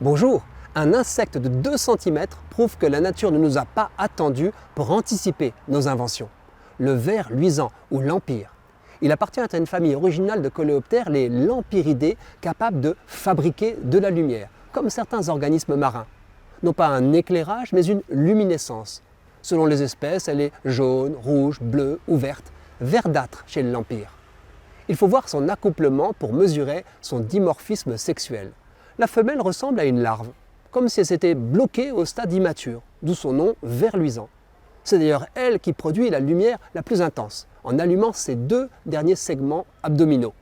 Bonjour, un insecte de 2 cm prouve que la nature ne nous a pas attendus pour anticiper nos inventions. Le ver luisant ou lampyre. Il appartient à une famille originale de coléoptères, les lampyridés, capables de fabriquer de la lumière, comme certains organismes marins. Non pas un éclairage, mais une luminescence. Selon les espèces, elle est jaune, rouge, bleue ou verte, verdâtre chez le lampyre. Il faut voir son accouplement pour mesurer son dimorphisme sexuel. La femelle ressemble à une larve, comme si elle s'était bloquée au stade immature, d'où son nom ver luisant. C'est d'ailleurs elle qui produit la lumière la plus intense, en allumant ses 2 derniers segments abdominaux.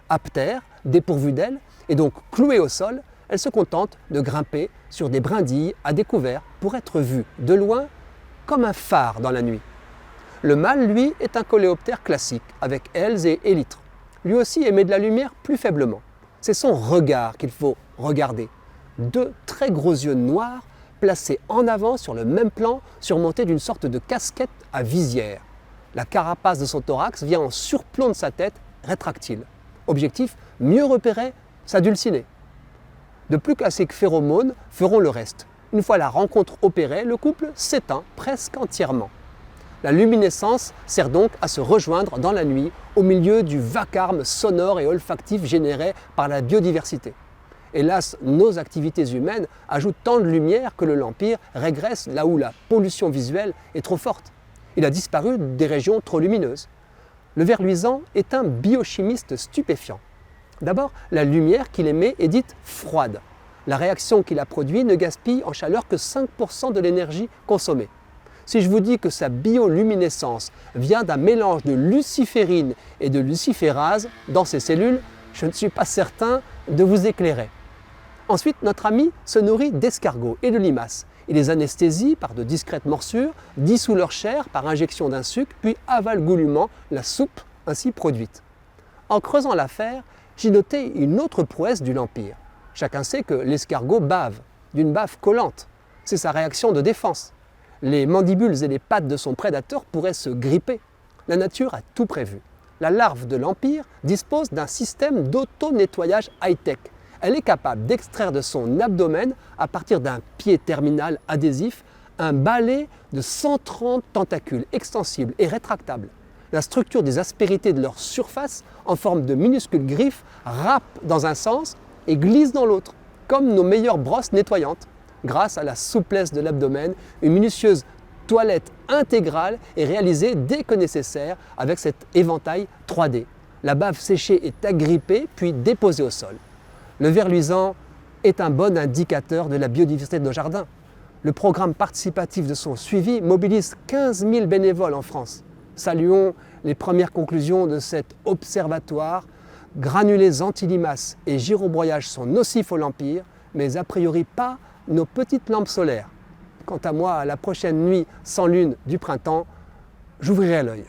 Aptère, dépourvue d'ailes, et donc clouée au sol, elle se contente de grimper sur des brindilles à découvert pour être vue de loin comme un phare dans la nuit. Le mâle, lui, est un coléoptère classique, avec ailes et élytres. Lui aussi émet de la lumière plus faiblement. C'est son regard qu'il faut regarder. 2 très gros yeux noirs placés en avant sur le même plan, surmontés d'une sorte de casquette à visière. La carapace de son thorax vient en surplomb de sa tête, rétractile. Objectif, mieux repérer sa dulcinée. De plus classiques phéromones feront le reste. Une fois la rencontre opérée, le couple s'éteint presque entièrement. La luminescence sert donc à se rejoindre dans la nuit au milieu du vacarme sonore et olfactif généré par la biodiversité. Hélas, nos activités humaines ajoutent tant de lumière que le lampyre régresse là où la pollution visuelle est trop forte. Il a disparu des régions trop lumineuses. Le ver luisant est un biochimiste stupéfiant. D'abord, la lumière qu'il émet est dite froide. La réaction qu'il a produite ne gaspille en chaleur que 5% de l'énergie consommée. Si je vous dis que sa bioluminescence vient d'un mélange de luciférine et de luciférase dans ses cellules, je ne suis pas certain de vous éclairer. Ensuite, notre ami se nourrit d'escargots et de limaces. Il les anesthésie par de discrètes morsures, dissout leur chair par injection d'un suc, puis avale goulûment la soupe ainsi produite. En creusant l'affaire, j'ai noté une autre prouesse du lampyre. Chacun sait que l'escargot bave, d'une bave collante. C'est sa réaction de défense. Les mandibules et les pattes de son prédateur pourraient se gripper. La nature a tout prévu. La larve de lampyre dispose d'un système d'auto-nettoyage high-tech. Elle est capable d'extraire de son abdomen, à partir d'un pied terminal adhésif, un balai de 130 tentacules extensibles et rétractables. La structure des aspérités de leur surface, en forme de minuscules griffes, râpe dans un sens et glisse dans l'autre, comme nos meilleures brosses nettoyantes. Grâce à la souplesse de l'abdomen, une minutieuse toilette intégrale est réalisée dès que nécessaire avec cet éventail 3D. La bave séchée est agrippée puis déposée au sol. Le ver luisant est un bon indicateur de la biodiversité de nos jardins. Le programme participatif de son suivi mobilise 15 000 bénévoles en France. Saluons les premières conclusions de cet observatoire. Granulés antilimaces et girobroyage sont nocifs au lampyre, mais a priori pas nos petites lampes solaires. Quant à moi, à la prochaine nuit sans lune du printemps, j'ouvrirai l'œil.